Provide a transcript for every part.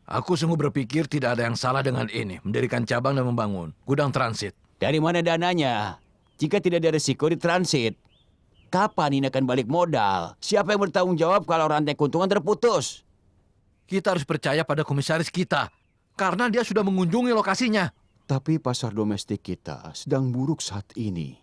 Aku sungguh berpikir tidak ada yang salah dengan ini, mendirikan cabang dan membangun gudang transit. Dari mana dananya? Jika tidak ada risiko di transit, kapan ini akan balik modal? Siapa yang bertanggung jawab kalau rantai keuntungan terputus? Kita harus percaya pada komisaris kita, karena dia sudah mengunjungi lokasinya. Tapi pasar domestik kita sedang buruk saat ini.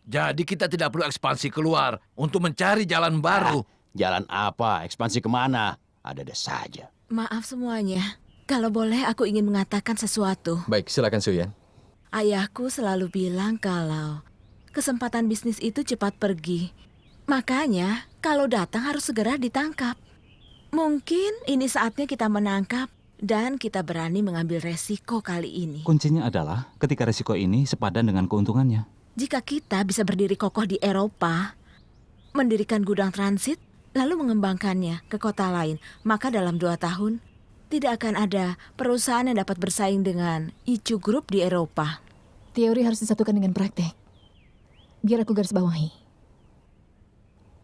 Jadi kita tidak perlu ekspansi keluar untuk mencari jalan baru. Jalan apa? Ekspansi kemana? Ada saja. Maaf semuanya. Kalau boleh aku ingin mengatakan sesuatu. Baik, silakan Suyan. Ayahku selalu bilang kalau kesempatan bisnis itu cepat pergi. Makanya kalau datang harus segera ditangkap. Mungkin ini saatnya kita menangkap dan kita berani mengambil resiko kali ini. Kuncinya adalah ketika resiko ini sepadan dengan keuntungannya. Jika kita bisa berdiri kokoh di Eropa, mendirikan gudang transit, lalu mengembangkannya ke kota lain, maka dalam 2 tahun tidak akan ada perusahaan yang dapat bersaing dengan Ichu Group di Eropa. Teori harus disatukan dengan praktek. Biar aku garis bawahi.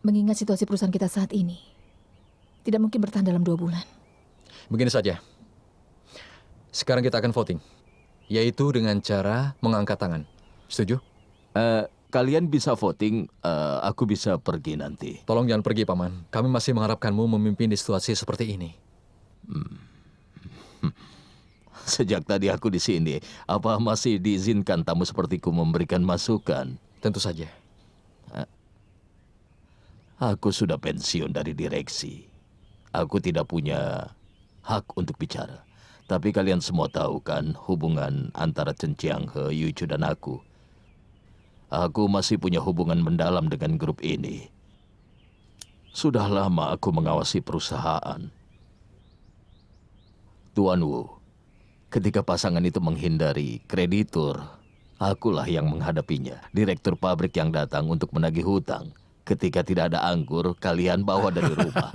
Mengingat situasi perusahaan kita saat ini, tidak mungkin bertahan dalam 2 bulan. Begini saja. Sekarang kita akan voting. Yaitu dengan cara mengangkat tangan. Setuju? Kalian bisa voting, aku bisa pergi nanti. Tolong jangan pergi, Paman. Kami masih mengharapkanmu memimpin di situasi seperti ini. Sejak tadi aku di sini, apa masih diizinkan tamu sepertiku memberikan masukan? Tentu saja. Aku sudah pensiun dari direksi. Aku tidak punya hak untuk bicara. Tapi kalian semua tahu kan hubungan antara Chen Qianghe, Yu Chu dan aku. Aku masih punya hubungan mendalam dengan grup ini. Sudah lama aku mengawasi perusahaan. Tuan Wu, ketika pasangan itu menghindari kreditur, akulah yang menghadapinya. Direktur pabrik yang datang untuk menagih hutang. Ketika tidak ada anggur, kalian bawa dari rumah.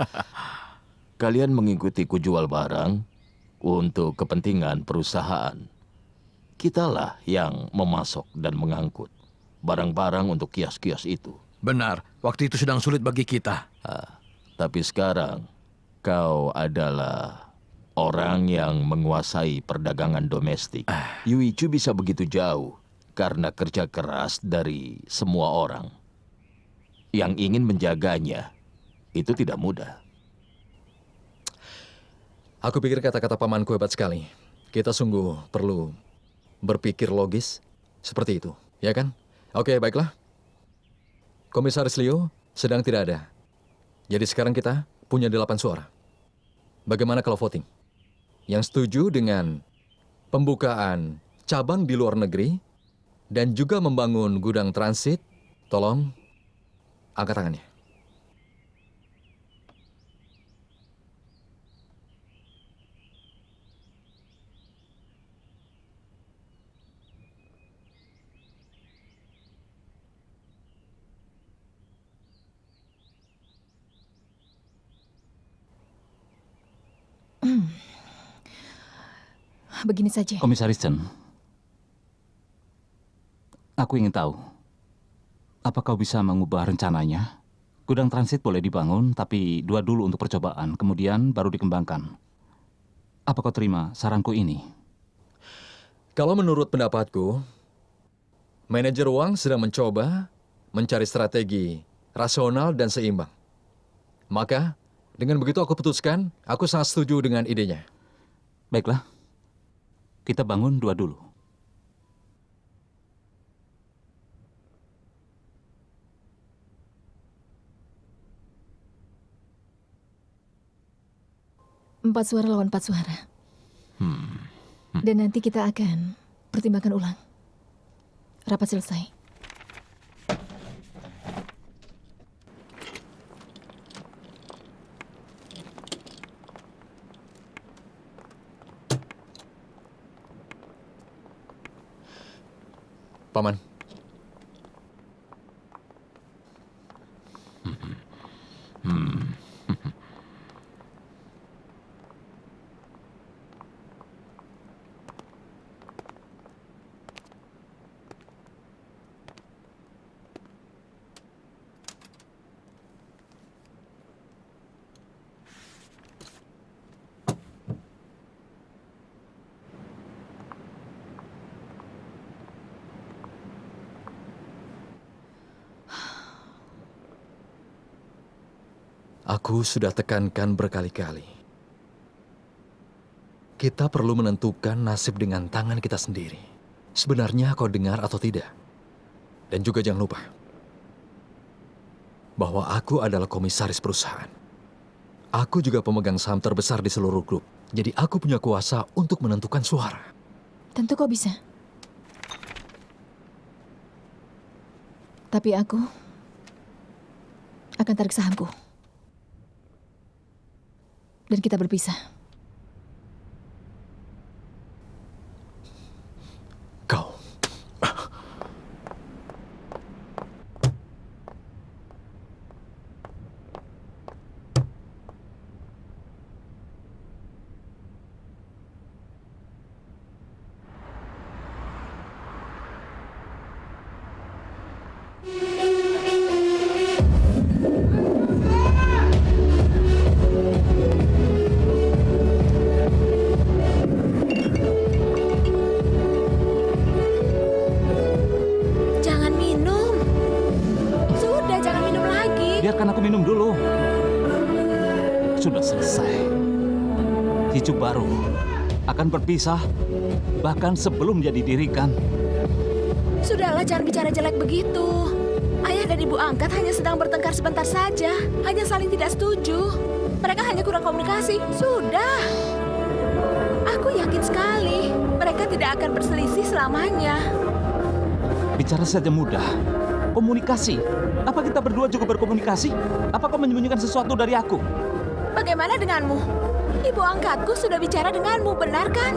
Kalian mengikutiku jual barang untuk kepentingan perusahaan. Kitalah yang memasok dan mengangkut barang-barang untuk kios-kios itu. Benar, waktu itu sedang sulit bagi kita. Tapi sekarang, kau adalah orang yang menguasai perdagangan domestik. Yui Chu bisa begitu jauh karena kerja keras dari semua orang. Yang ingin menjaganya, itu tidak mudah. Aku pikir kata-kata pamanku hebat sekali. Kita sungguh perlu berpikir logis seperti itu, ya kan? Oke, baiklah. Komisaris Liu sedang tidak ada. Jadi sekarang kita punya 8 suara. Bagaimana kalau voting? Yang setuju dengan pembukaan cabang di luar negeri dan juga membangun gudang transit, tolong angkat tangannya. Begini saja. Komisaris Chen, aku ingin tahu, apa kau bisa mengubah rencananya? Gudang transit boleh dibangun, tapi 2 dulu untuk percobaan, kemudian baru dikembangkan. Apa kau terima saranku ini? Kalau menurut pendapatku, manajer uang sedang mencoba mencari strategi rasional dan seimbang. Maka, dengan begitu aku putuskan, aku sangat setuju dengan idenya. Baiklah, kita bangun 2 dulu. Empat suara lawan 4 suara. Dan nanti kita akan pertimbangkan ulang. Rapat selesai. Paman. Aku sudah tekankan berkali-kali. Kita perlu menentukan nasib dengan tangan kita sendiri. Sebenarnya kau dengar atau tidak? Dan juga jangan lupa bahwa aku adalah komisaris perusahaan. Aku juga pemegang saham terbesar di seluruh grup. Jadi aku punya kuasa untuk menentukan suara. Tentu kau bisa. Tapi aku akan tarik sahamku. Dan kita berpisah. Kau. Jangan minum. Sudah, jangan minum lagi. Biarkan aku minum dulu. Sudah selesai. Hidup baru akan berpisah, bahkan sebelum jadi dirikan. Sudahlah, jangan bicara jelek begitu. Ayah dan ibu angkat hanya sedang bertengkar sebentar saja. Hanya saling tidak setuju. Mereka hanya kurang komunikasi. Sudah. Aku yakin sekali. Mereka tidak akan berselisih selamanya. Bicara saja mudah. Komunikasi. Apa kita berdua cukup berkomunikasi? Apa kau menyembunyikan sesuatu dari aku? Bagaimana denganmu? Ibu angkatku sudah bicara denganmu, benar kan?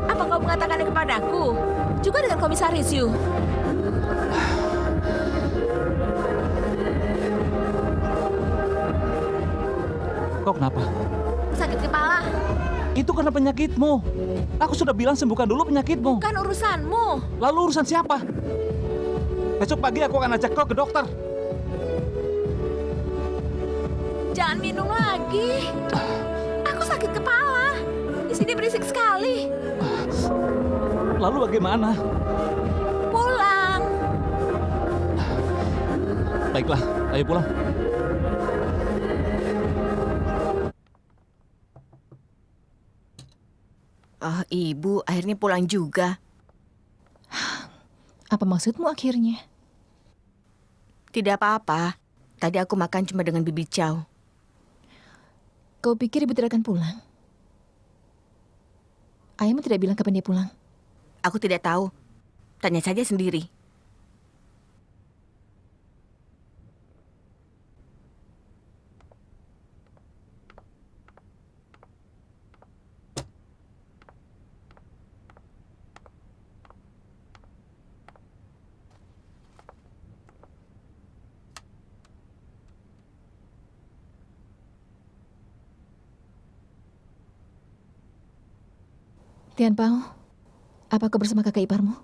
Apa kau mengatakannya kepadaku? Juga dengan komisaris Yu. Kau kenapa? Sakit kepala. Itu karena penyakitmu. Aku sudah bilang sembuhkan dulu penyakitmu. Bukan urusanmu. Lalu urusan siapa? Besok pagi aku akan ajak kau ke dokter. Jangan minum lagi. Aku sakit kepala. Di sini berisik sekali. Lalu bagaimana? Pulang. Baiklah, ayo pulang. Oh, ibu akhirnya pulang juga. Apa maksudmu akhirnya? Tidak apa-apa. Tadi aku makan cuma dengan bibi Chow. Kau pikir ibu tidak akan pulang? Ayahmu tidak bilang kapan dia pulang? Aku tidak tahu. Tanya saja sendiri. Tian Pao, apa kau bersama kakak iparmu?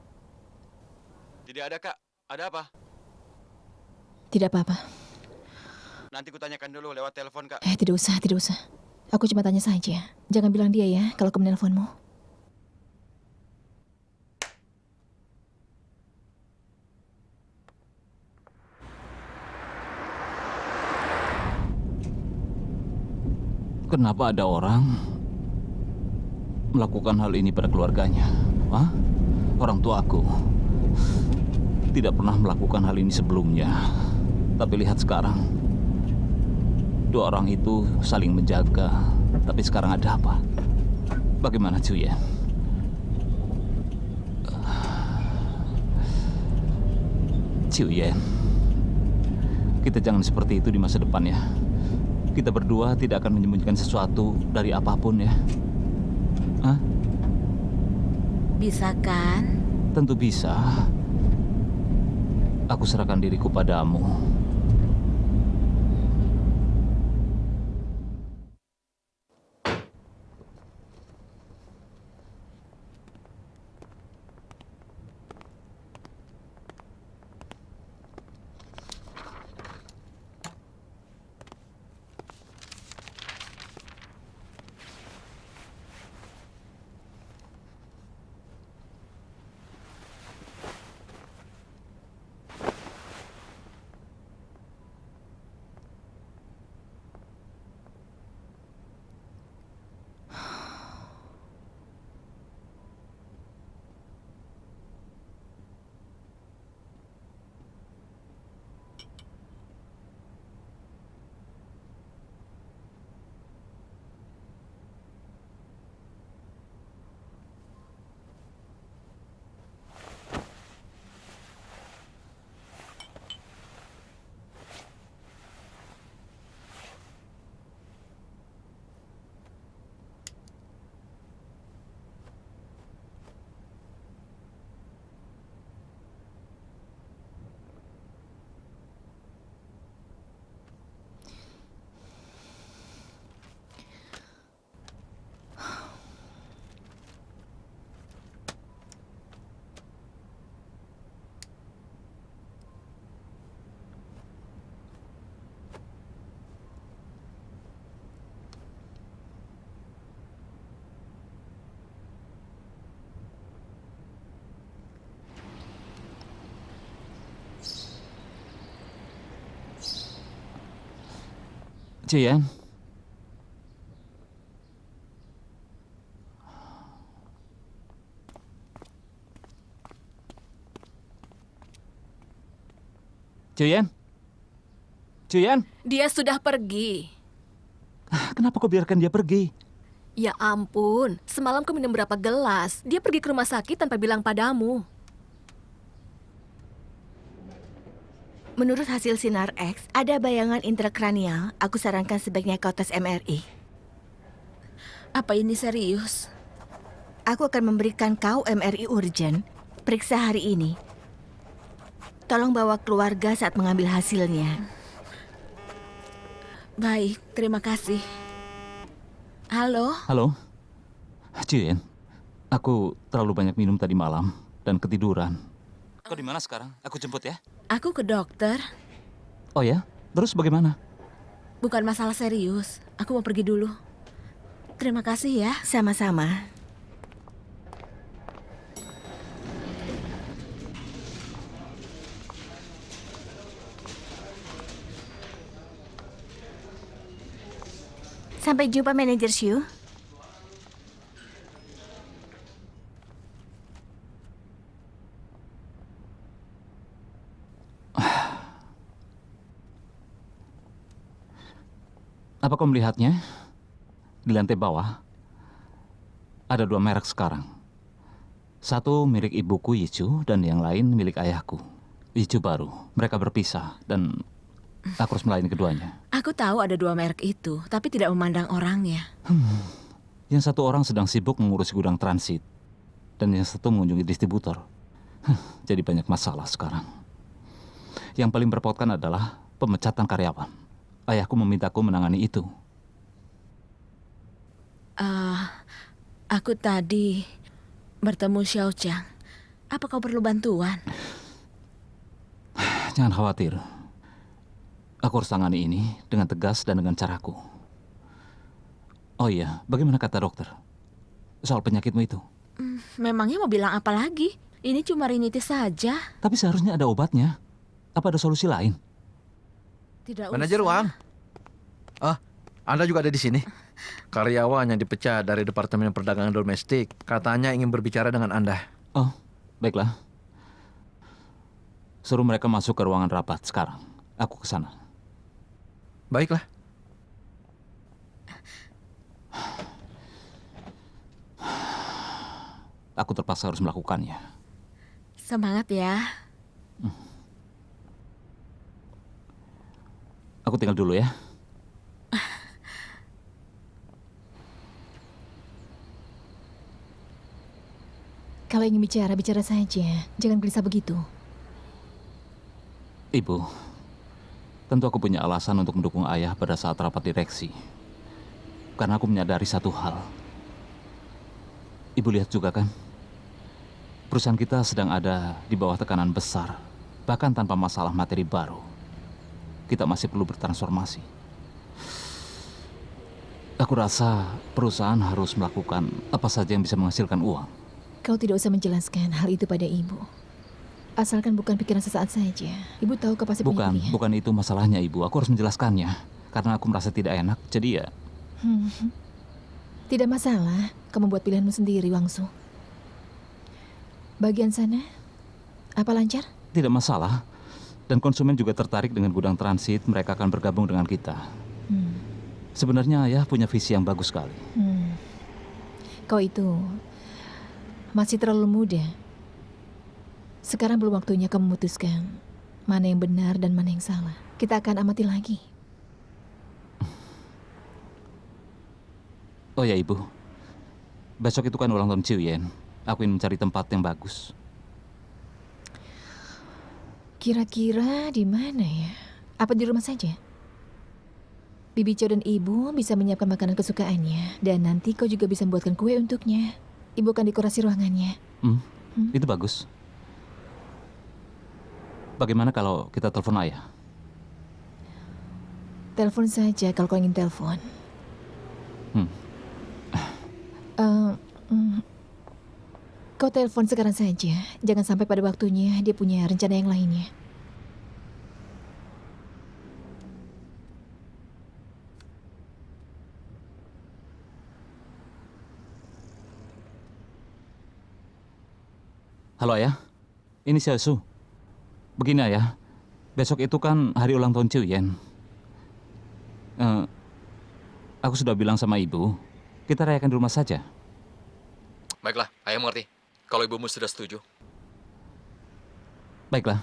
Tidak ada, Kak. Ada apa? Tidak apa-apa. Nanti kutanyakan dulu lewat telepon, Kak. Tidak usah, tidak usah. Aku cuma tanya saja. Jangan bilang dia ya kalau aku menelponmu. Kenapa ada orang melakukan hal ini pada keluarganya? Hah? Orang tua aku tidak pernah melakukan hal ini sebelumnya. Tapi lihat sekarang, dua orang itu saling menjaga. Tapi sekarang ada apa? Bagaimana Cuyen? Cuyen, kita jangan seperti itu di masa depan ya. Kita berdua tidak akan menyembunyikan sesuatu dari apapun ya. Hah? Bisa kan? Tentu bisa. Aku serahkan diriku padamu. Cian. Cian. Cian, Dia sudah pergi. kenapa kau biarkan dia pergi? Ya ampun, semalam kau minum berapa gelas? Dia pergi ke rumah sakit tanpa bilang padamu. Menurut hasil sinar X, ada bayangan intrakranial. Aku sarankan sebaiknya kau tes MRI. Apa ini serius? Aku akan memberikan kau MRI urgent. Periksa hari ini. Tolong bawa keluarga saat mengambil hasilnya. Baik, terima kasih. Halo? Halo? Cian, aku terlalu banyak minum tadi malam dan ketiduran. Kau di mana sekarang? Aku jemput ya. Aku ke dokter. Oh ya? Terus bagaimana? Bukan masalah serius. Aku mau pergi dulu. Terima kasih ya. Sama-sama. Sampai jumpa, Manajer Shu. Apa kau melihatnya? Di lantai bawah ada 2 merek sekarang. Satu milik ibuku Yichu dan yang lain milik ayahku. Yichu baru. Mereka berpisah dan aku harus melayani keduanya. Aku tahu ada 2 merek itu, tapi tidak memandang orangnya. Yang satu orang sedang sibuk mengurus gudang transit dan yang satu mengunjungi distributor. Jadi banyak masalah sekarang. Yang paling berpotkan adalah pemecatan karyawan. Ayahku memintaku menangani itu. Aku tadi bertemu Xiao Chang. Apa kau perlu bantuan? Jangan khawatir. Aku harus tangani ini dengan tegas dan dengan caraku. Oh iya, bagaimana kata dokter? Soal penyakitmu itu. Memangnya mau bilang apa lagi? Ini cuma rinitis saja. Tapi seharusnya ada obatnya. Apa ada solusi lain? Tidak Manajer usah. Wang. Anda juga ada di sini. Karyawan yang dipecat dari Departemen Perdagangan Domestik katanya ingin berbicara dengan Anda. Oh, baiklah. Suruh mereka masuk ke ruangan rapat sekarang. Aku ke sana. Baiklah. Aku terpaksa harus melakukannya. Semangat ya. Aku tinggal dulu ya. Kalau ingin bicara, bicara saja. Jangan gelisah begitu. Ibu, tentu aku punya alasan untuk mendukung ayah pada saat rapat direksi. Karena aku menyadari satu hal. Ibu lihat juga kan? Perusahaan kita sedang ada di bawah tekanan besar. Bahkan tanpa masalah materi baru. Kita masih perlu bertransformasi. Aku rasa perusahaan harus melakukan apa saja yang bisa menghasilkan uang. Kau tidak usah menjelaskan hal itu pada ibu. Asalkan bukan pikiran sesaat saja. Ibu tahu kau pasti punya pilihan. Bukan itu masalahnya, Ibu. Aku harus menjelaskannya. Karena aku merasa tidak enak, jadi ya... Tidak masalah. Kau membuat pilihanmu sendiri, Wangsu. Bagian sana, apa lancar? Tidak masalah. Dan konsumen juga tertarik dengan gudang transit. Mereka akan bergabung dengan kita. Sebenarnya ayah punya visi yang bagus sekali. Kau itu masih terlalu muda. Sekarang belum waktunya kamu memutuskan mana yang benar dan mana yang salah. Kita akan amati lagi. Oh ya, Ibu. Besok itu kan ulang tahun Ciuyen. Aku ingin mencari tempat yang bagus. Kira-kira di mana ya? Apa di rumah saja? Bibi Cho dan ibu bisa menyiapkan makanan kesukaannya. Dan nanti kau juga bisa membuatkan kue untuknya. Ibu akan dekorasi ruangannya. Itu bagus. Bagaimana kalau kita telepon ayah? Telepon saja kalau kau ingin telepon. Kau telepon sekarang saja. Jangan sampai pada waktunya dia punya rencana yang lainnya. Halo Ayah, ini Xiaosu. Begini Ayah, besok itu kan hari ulang tahun Ciuyen. Aku sudah bilang sama ibu, kita rayakan di rumah saja. Baiklah, ayah mengerti. Kalau ibumu sudah setuju. Baiklah.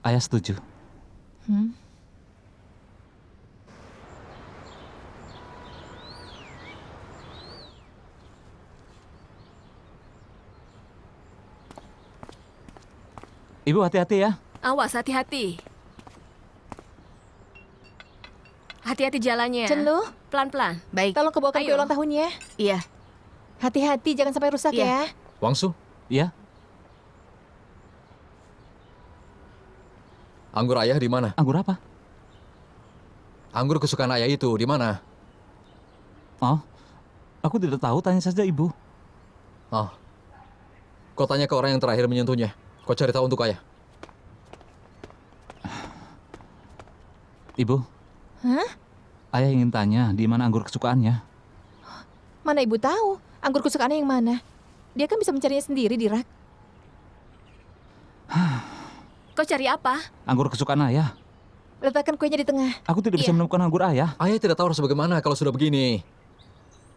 Ayah setuju. Ibu hati-hati ya. Awas, hati-hati. Hati-hati jalannya. Cenlu, Pelan-pelan. Baik. tolong kebawakan Ayo. kue ulang tahunnya. Iya. Hati-hati, jangan sampai rusak Iya. ya. Wangsu, Iya, anggur ayah di mana? anggur apa? Anggur kesukaan ayah itu di mana? Oh, aku tidak tahu, tanya saja ibu. Oh. Kau tanya ke orang yang terakhir menyentuhnya. Kau cari tahu untuk ayah. Ibu, Hah? ayah ingin tanya di mana anggur kesukaannya. Mana ibu tahu? Anggur kesukaannya yang mana? Dia kan bisa mencarinya sendiri di rak. Kau cari apa? Anggur kesukaan ayah. Letakkan kuenya di tengah. Aku tidak bisa Iya. menemukan anggur ayah. Ayah tidak tahu harus bagaimana kalau sudah begini.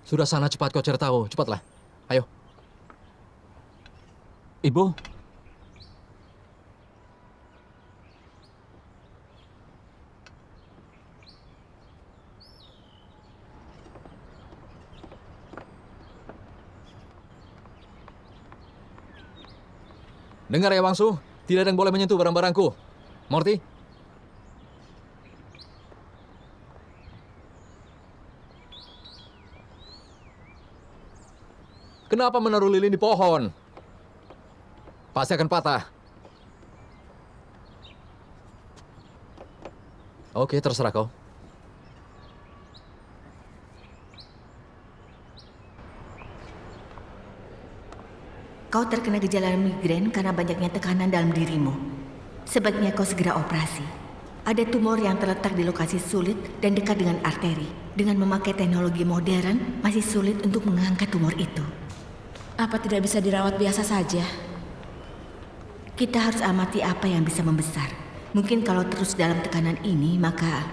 Sudah sana cepat kau cari tahu. Cepatlah. Ayo. Ibu, Dengar ya Wangsu, tidak ada yang boleh menyentuh barang-barangku. Morty? Kenapa menaruh lilin di pohon? Pasti akan patah. Oke, terserah kau. Kau terkena gejala migrain karena banyaknya tekanan dalam dirimu. Sebaiknya kau segera operasi. Ada tumor yang terletak di lokasi sulit dan dekat dengan arteri. Dengan memakai teknologi modern, masih sulit untuk mengangkat tumor itu. Apa tidak bisa dirawat biasa saja? Kita harus amati apa yang bisa membesar. Mungkin kalau terus dalam tekanan ini, maka...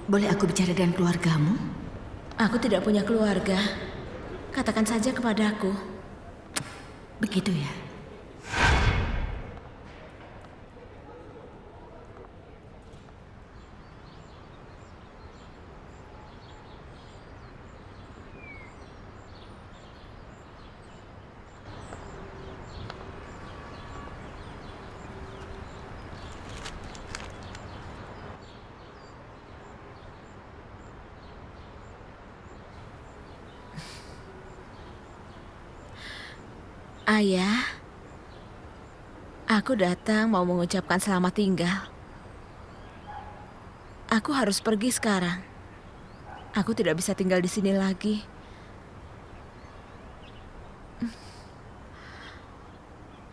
Boleh aku bicara dengan keluargamu? Aku tidak punya keluarga. Katakan saja kepadaku. Begitu ya? Ayah, aku datang mau mengucapkan selamat tinggal. Aku harus pergi sekarang. Aku tidak bisa tinggal di sini lagi.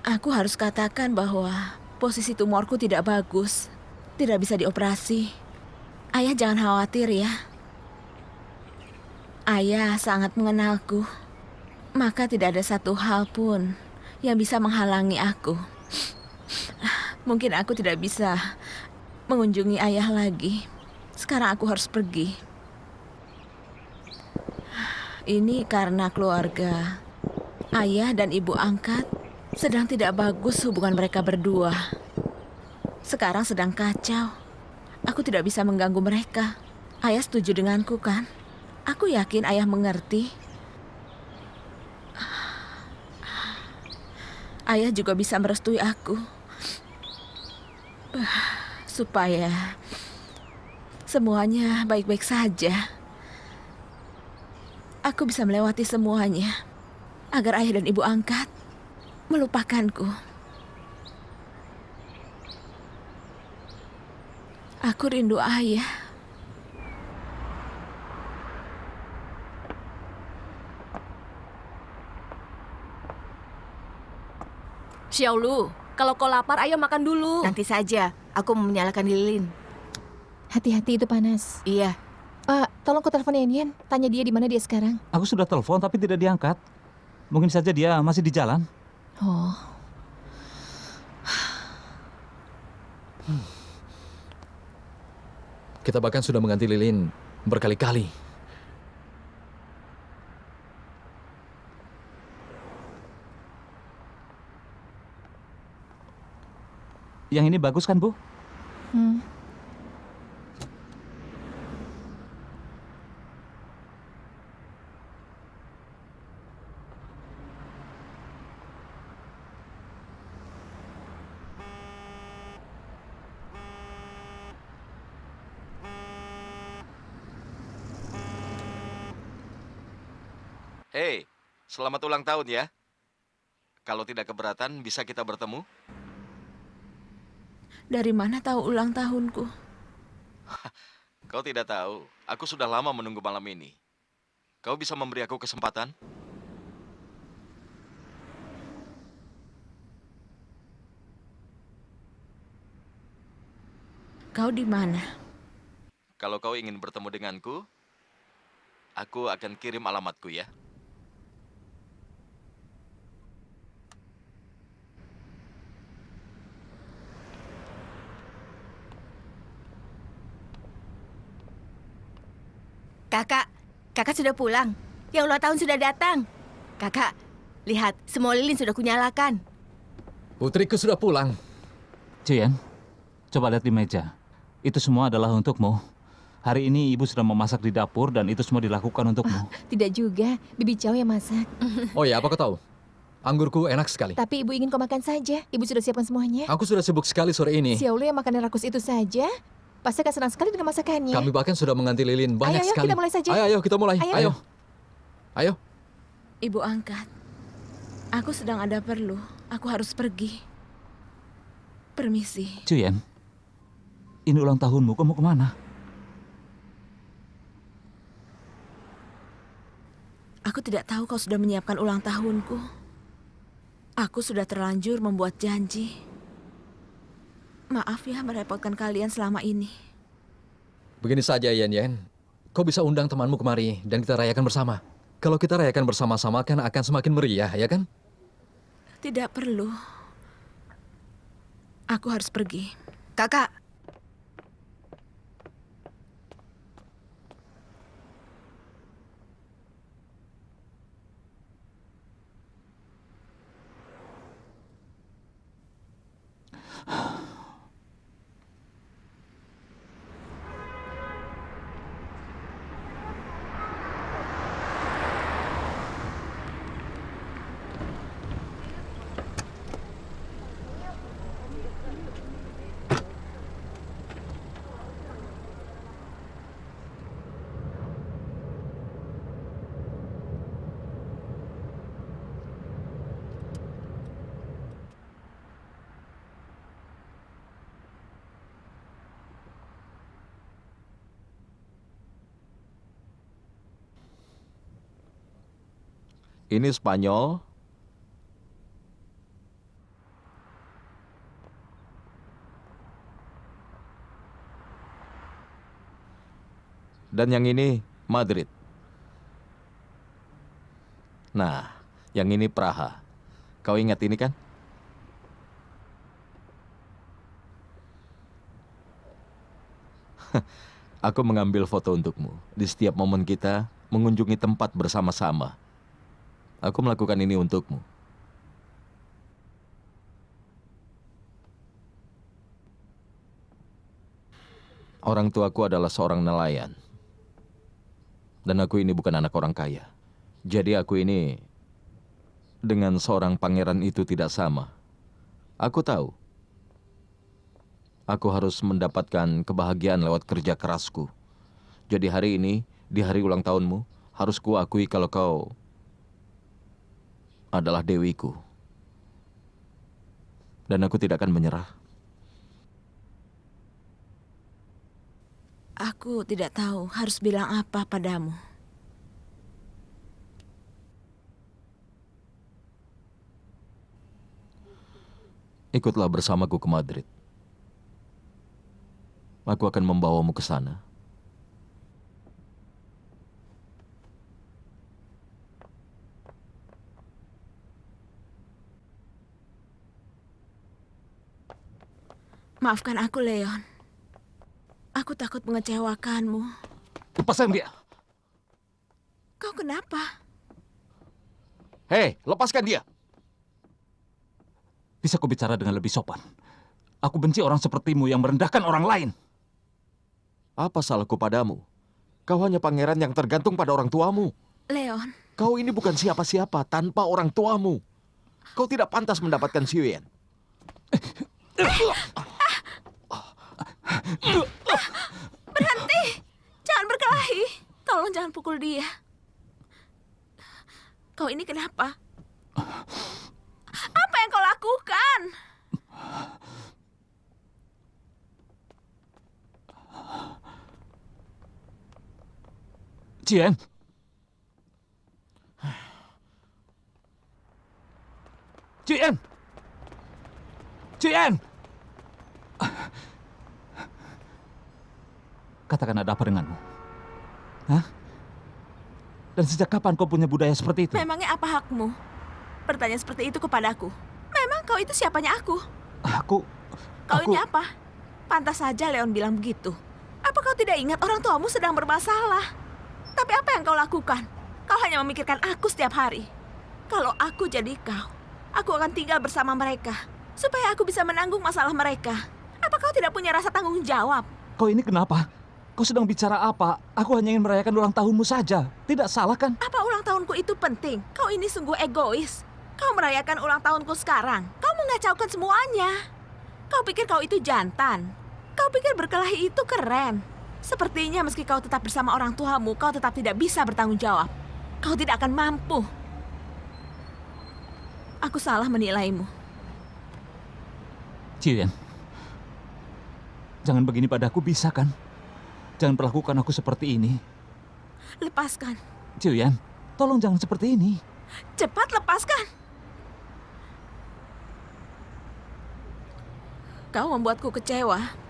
Aku harus katakan bahwa posisi tumorku tidak bagus, tidak bisa dioperasi. Ayah jangan khawatir ya. Ayah sangat mengenalku. Maka tidak ada satu hal pun yang bisa menghalangi aku. Mungkin aku tidak bisa mengunjungi ayah lagi. Sekarang aku harus pergi. Ini karena keluarga. Ayah dan ibu angkat sedang tidak bagus hubungan mereka berdua. Sekarang sedang kacau. Aku tidak bisa mengganggu mereka. Ayah setuju denganku kan? Aku yakin ayah mengerti. Ayah juga bisa merestui aku. Supaya semuanya baik-baik saja. Aku bisa melewati semuanya. Agar ayah dan ibu angkat melupakanku. Aku rindu ayah. Xiaolu, kalau kau lapar, ayo makan dulu. Nanti saja, aku mau menyalakan lilin. Hati-hati itu panas. Iya, Tolong kau telepon Yan Yan. Tanya dia di mana dia sekarang. Aku sudah telepon tapi tidak diangkat. Mungkin saja dia masih di jalan. Oh, Kita bahkan sudah mengganti lilin berkali-kali. Yang ini bagus kan, Bu? hmm. Hei, selamat ulang tahun ya. Kalau tidak keberatan, bisa kita bertemu? Dari mana tahu ulang tahunku? Kau tidak tahu, aku sudah lama menunggu malam ini. Kau bisa memberi aku kesempatan? Kau di mana? Kalau kau ingin bertemu denganku, aku akan kirim alamatku ya. Kakak sudah pulang. Yang ulang tahun sudah datang. Kakak, lihat, semua lilin sudah kunyalakan. Putriku sudah pulang. Cuyan, coba lihat di meja. Itu semua adalah untukmu. Hari ini ibu sudah memasak di dapur dan itu semua dilakukan untukmu. Tidak juga. Bibi Chow yang masak. Oh ya, apa kau tahu? Anggurku enak sekali. Tapi ibu ingin kau makan saja. Ibu sudah siapkan semuanya. Aku sudah sibuk sekali sore ini. Xiaolu yang makan rakus itu saja. Pasti akan senang sekali dengan masakannya. Kami bahkan sudah mengganti lilin banyak Ayo, sekali. kita mulai saja. Ayo, kita mulai. Ayo. Ayo. Ayo. Ibu angkat. Aku sedang ada perlu. Aku harus pergi. Permisi. Cuyan, ini ulang tahunmu, kamu kemana? Aku tidak tahu kau sudah menyiapkan ulang tahunku. Aku sudah terlanjur membuat janji. Maaf ya merepotkan kalian selama ini. Begini saja, Yan Yan. Kau bisa undang temanmu kemari dan kita rayakan bersama. Kalau kita rayakan bersama-sama kan akan semakin meriah, ya kan? Tidak perlu. Aku harus pergi. Kakak, Ini Spanyol. Dan yang ini Madrid. Nah, yang ini Praha. Kau ingat ini kan? Aku mengambil foto untukmu. Di setiap momen kita mengunjungi tempat bersama-sama. Aku melakukan ini untukmu. Orang tuaku adalah seorang nelayan. Dan aku ini bukan anak orang kaya. Jadi aku ini dengan seorang pangeran itu tidak sama. Aku tahu. Aku harus mendapatkan kebahagiaan lewat kerja kerasku. Jadi hari ini, di hari ulang tahunmu, harus kuakui kalau kau adalah dewiku. Dan aku tidak akan menyerah. Aku tidak tahu harus bilang apa padamu. Ikutlah bersamaku ke Madrid. Aku akan membawamu ke sana. Maafkan aku, Leon. Aku takut mengecewakanmu. Lepaskan dia. Kau kenapa? Hei, lepaskan dia. Bisa kau bicara dengan lebih sopan? Aku benci orang sepertimu yang merendahkan orang lain. Apa salahku padamu? Kau hanya pangeran yang tergantung pada orang tuamu. Leon, Kau ini bukan siapa-siapa tanpa orang tuamu. Kau tidak pantas mendapatkan Xiuyan. berhenti! Jangan berkelahi. Tolong jangan pukul dia. Kau ini kenapa? Apa yang kau lakukan? Cien. Cien. Cien. Katakan ada apa denganmu? Hah? Dan sejak kapan kau punya budaya seperti itu? Memangnya apa hakmu? Bertanya seperti itu kepadaku. Memang kau itu siapanya aku? Kau ini apa? Pantas saja Leon bilang begitu. Apa kau tidak ingat orang tuamu sedang bermasalah? Tapi apa yang kau lakukan? Kau hanya memikirkan aku setiap hari. Kalau aku jadi kau, aku akan tinggal bersama mereka. Supaya aku bisa menanggung masalah mereka. Apa kau tidak punya rasa tanggung jawab? Kau ini kenapa? Kau sedang bicara apa? Aku hanya ingin merayakan ulang tahunmu saja. Tidak salah kan? Apa ulang tahunku itu penting? Kau ini sungguh egois. Kau merayakan ulang tahunku sekarang. Kau mengacaukan semuanya. Kau pikir kau itu jantan. Kau pikir berkelahi itu keren. Sepertinya meski kau tetap bersama orang tuamu, kau tetap tidak bisa bertanggung jawab. Kau tidak akan mampu. Aku salah menilaimu. Cien, jangan begini padaku, bisa kan? Jangan perlakukan aku seperti ini. Lepaskan. Cien, tolong jangan seperti ini. Cepat lepaskan. Kau membuatku kecewa.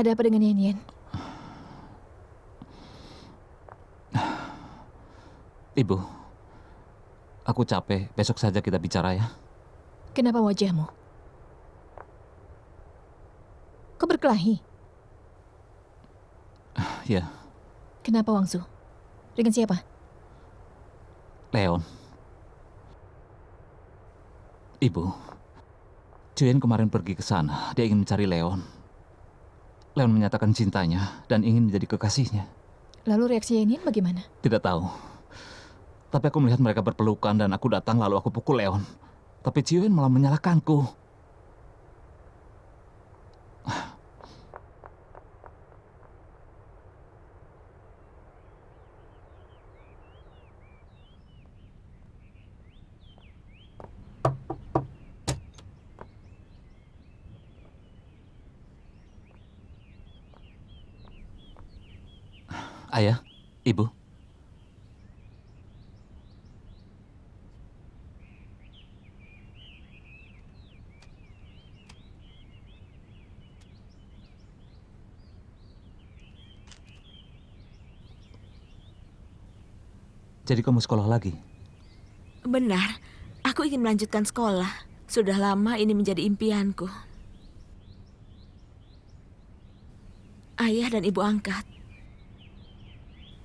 Ada apa dengan Yan Yan? Ibu, aku capek. Besok saja kita bicara ya. Kenapa wajahmu? Kau berkelahi? Ya, Kenapa Wangsu? Dengan siapa? Leon. Ibu, Cuen kemarin pergi ke sana. Dia ingin mencari Leon. Leon menyatakan cintanya dan ingin menjadi kekasihnya. Lalu reaksi Yan Yan bagaimana? Tidak tahu. Tapi aku melihat mereka berpelukan dan aku datang lalu aku pukul Leon. Tapi Cuen malah menyalahkanku. Ayah, Ibu. Jadi kamu sekolah lagi? Benar, aku ingin melanjutkan sekolah. Sudah lama ini menjadi impianku. Ayah dan ibu angkat.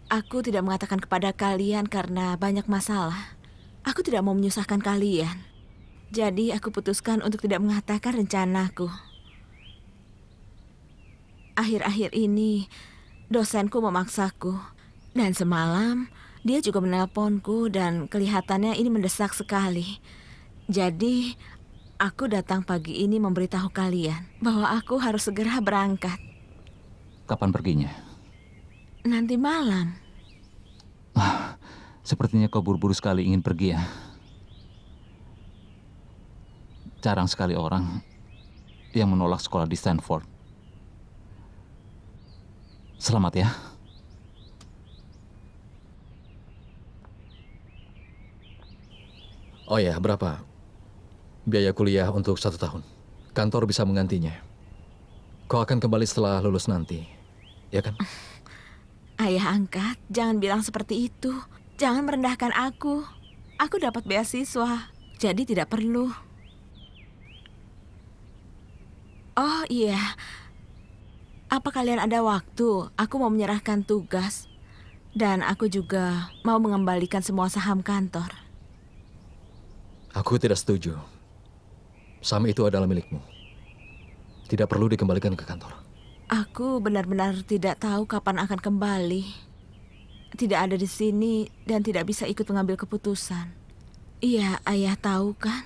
Aku tidak mengatakan kepada kalian karena banyak masalah. Aku tidak mau menyusahkan kalian. Jadi aku putuskan untuk tidak mengatakan rencanaku. Akhir-akhir ini dosenku memaksaku. Dan semalam dia juga menelponku dan kelihatannya ini mendesak sekali. Jadi aku datang pagi ini memberitahu kalian bahwa aku harus segera berangkat. Kapan perginya? Nanti malam. Sepertinya kau buru-buru sekali ingin pergi ya. Jarang sekali orang yang menolak sekolah di Stanford. Selamat ya. Oh ya, berapa biaya kuliah untuk 1 tahun? Kantor bisa menggantinya. Kau akan kembali setelah lulus nanti, ya kan? Ayah angkat, jangan bilang seperti itu. Jangan merendahkan aku. Aku dapat beasiswa, jadi tidak perlu. Oh iya, apa kalian ada waktu? Aku mau menyerahkan tugas. Dan aku juga mau mengembalikan semua saham kantor. Aku tidak setuju. Saham itu adalah milikmu. Tidak perlu dikembalikan ke kantor. Aku benar-benar tidak tahu kapan akan kembali. Tidak ada di sini dan tidak bisa ikut mengambil keputusan. Iya, ayah tahu kan?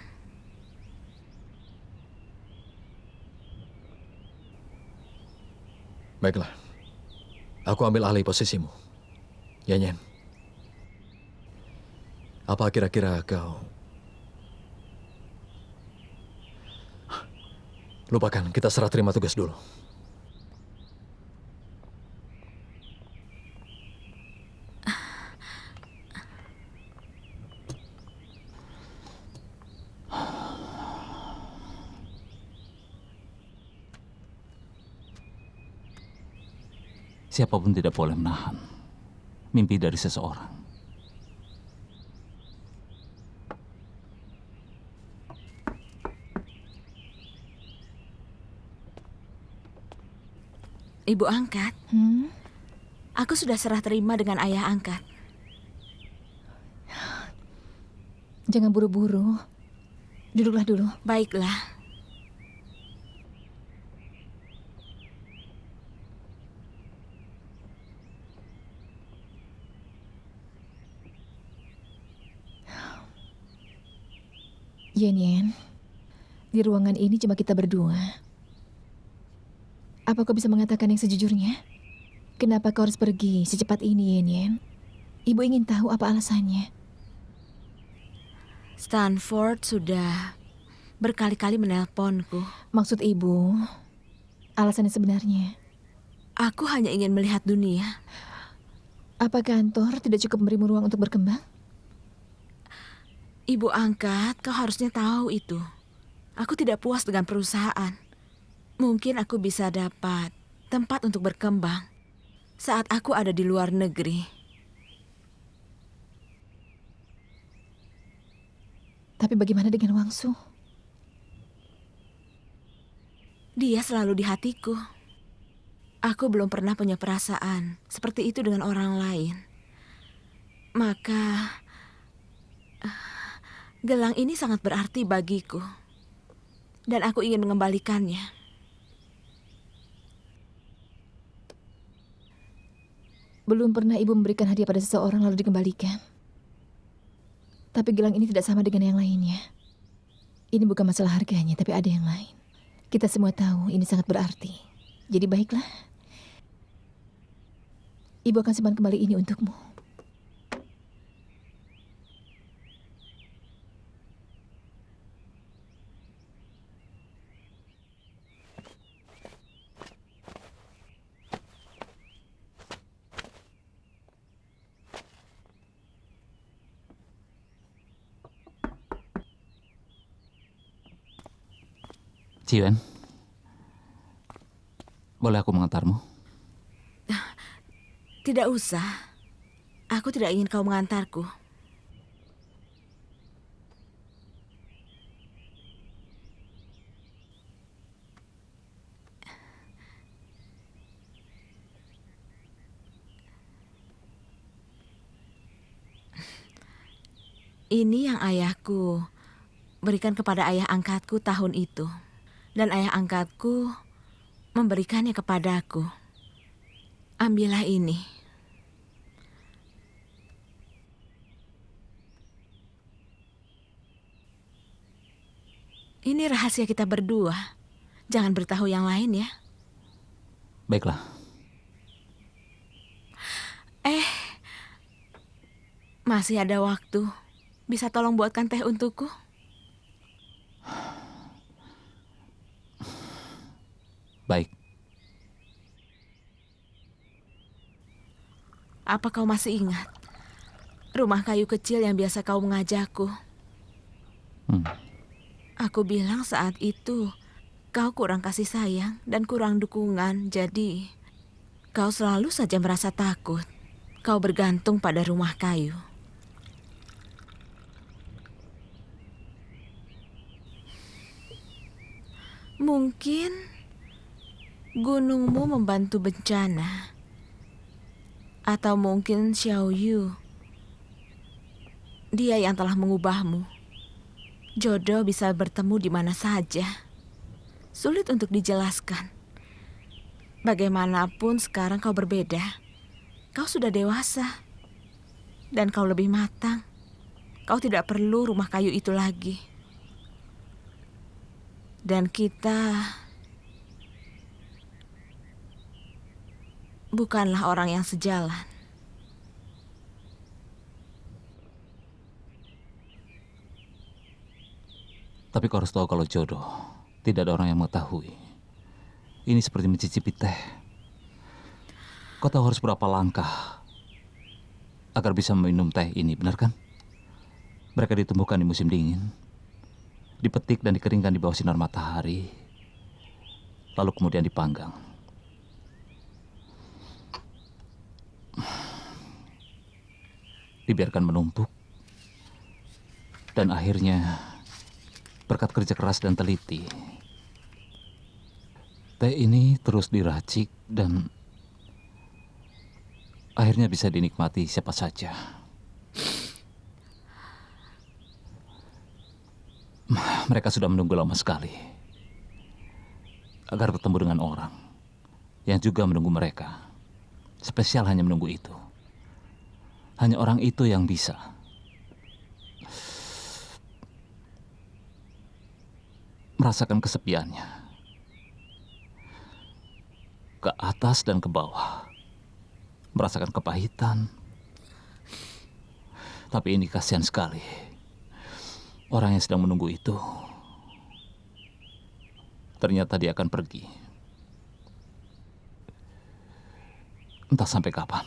Baiklah. Aku ambil alih posisimu. Yanyan. Apa kira-kira kau... Lupakan, kita serah terima tugas dulu. Siapapun tidak boleh menahan mimpi dari seseorang. Ibu angkat, aku sudah serah terima dengan ayah angkat. Jangan buru-buru. Duduklah dulu. Baiklah. Yen, di ruangan ini cuma kita berdua. Apa kau bisa mengatakan yang sejujurnya? Kenapa kau harus pergi secepat ini, Yen? Ibu ingin tahu apa alasannya. Stanford sudah berkali-kali menelponku. Maksud ibu, alasannya sebenarnya. Aku hanya ingin melihat dunia. Apa kantor tidak cukup memberimu ruang untuk berkembang? Ibu angkat, kau harusnya tahu itu. Aku tidak puas dengan perusahaan. Mungkin aku bisa dapat tempat untuk berkembang saat aku ada di luar negeri. Tapi bagaimana dengan Wangsu? Dia selalu di hatiku. Aku belum pernah punya perasaan seperti itu dengan orang lain. Maka gelang ini sangat berarti bagiku. Dan aku ingin mengembalikannya. Belum pernah ibu memberikan hadiah pada seseorang lalu dikembalikan. Tapi gelang ini tidak sama dengan yang lainnya. Ini bukan masalah harganya, tapi ada yang lain. Kita semua tahu ini sangat berarti. Jadi baiklah. Ibu akan simpan kembali ini untukmu. Ciwen, boleh aku mengantarmu? Tidak usah. Aku tidak ingin kau mengantarku. Ini yang ayahku berikan kepada ayah angkatku tahun itu. Dan ayah angkatku memberikannya kepadaku. Ambillah ini. Ini rahasia kita berdua. Jangan beritahu yang lain ya. Baiklah. Masih ada waktu. Bisa tolong buatkan teh untukku? Baik. Apa kau masih ingat rumah kayu kecil yang biasa kau mengajakku? Hmm. Aku bilang saat itu kau kurang kasih sayang dan kurang dukungan, jadi kau selalu saja merasa takut. Kau bergantung pada rumah kayu. Mungkin gunungmu membantu bencana. Atau mungkin Xiao Yu. Dia yang telah mengubahmu. Jodoh bisa bertemu di mana saja. Sulit untuk dijelaskan. Bagaimanapun sekarang kau berbeda. Kau sudah dewasa. Dan kau lebih matang. Kau tidak perlu rumah kayu itu lagi. Dan kita bukanlah orang yang sejalan. Tapi kau harus tahu kalau jodoh tidak ada orang yang mengetahui. Ini seperti mencicipi teh. Kau tahu harus berapa langkah agar bisa meminum teh ini, benar kan? Mereka ditumbuhkan di musim dingin, dipetik dan dikeringkan di bawah sinar matahari, lalu kemudian dipanggang. Dibiarkan menumpuk, dan akhirnya berkat kerja keras dan teliti, teh ini terus diracik dan akhirnya bisa dinikmati siapa saja. Mereka sudah menunggu lama sekali agar bertemu dengan orang yang juga menunggu mereka. Spesial hanya menunggu itu. Hanya orang itu yang bisa. Merasakan kesepiannya. Ke atas dan ke bawah. Merasakan kepahitan. Tapi ini kasihan sekali. Orang yang sedang menunggu itu ternyata dia akan pergi. Entah sampai kapan.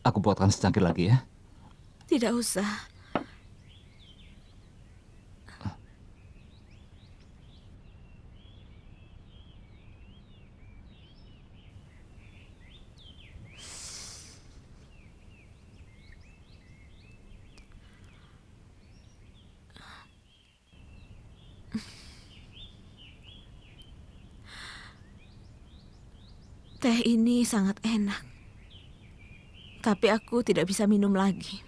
Aku buatkan secangkir lagi ya. Tidak usah. Teh ini sangat enak. Tapi aku tidak bisa minum lagi.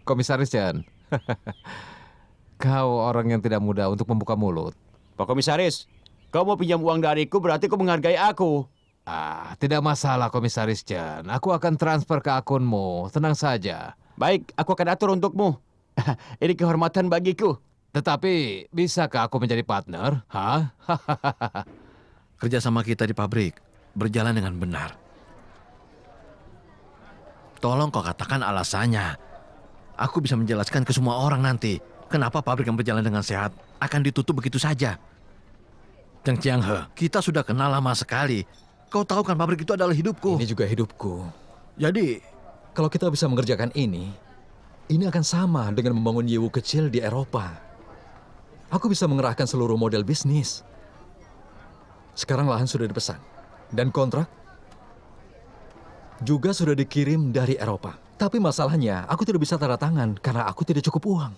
Komisaris Jan. Kau orang yang tidak mudah untuk membuka mulut. Pak Komisaris, kau mau pinjam uang dariku berarti kau menghargai aku. Tidak masalah Komisaris Jan. Aku akan transfer ke akunmu. Tenang saja. Baik, aku akan atur untukmu. Ini kehormatan bagiku. Tetapi, bisakah aku menjadi partner? Hah? Kerjasama kita di pabrik berjalan dengan benar. Tolong kau katakan alasannya. Aku bisa menjelaskan ke semua orang nanti kenapa pabrik yang berjalan dengan sehat akan ditutup begitu saja. Cheng Chiang-he, kita sudah kenal lama sekali. Kau tahu kan pabrik itu adalah hidupku. Ini juga hidupku. Jadi, kalau kita bisa mengerjakan ini akan sama dengan membangun Yewu kecil di Eropa. Aku bisa mengerahkan seluruh model bisnis. Sekarang lahan sudah dipesan. Dan kontrak juga sudah dikirim dari Eropa. Tapi masalahnya, aku tidak bisa tanda tangan karena aku tidak cukup uang.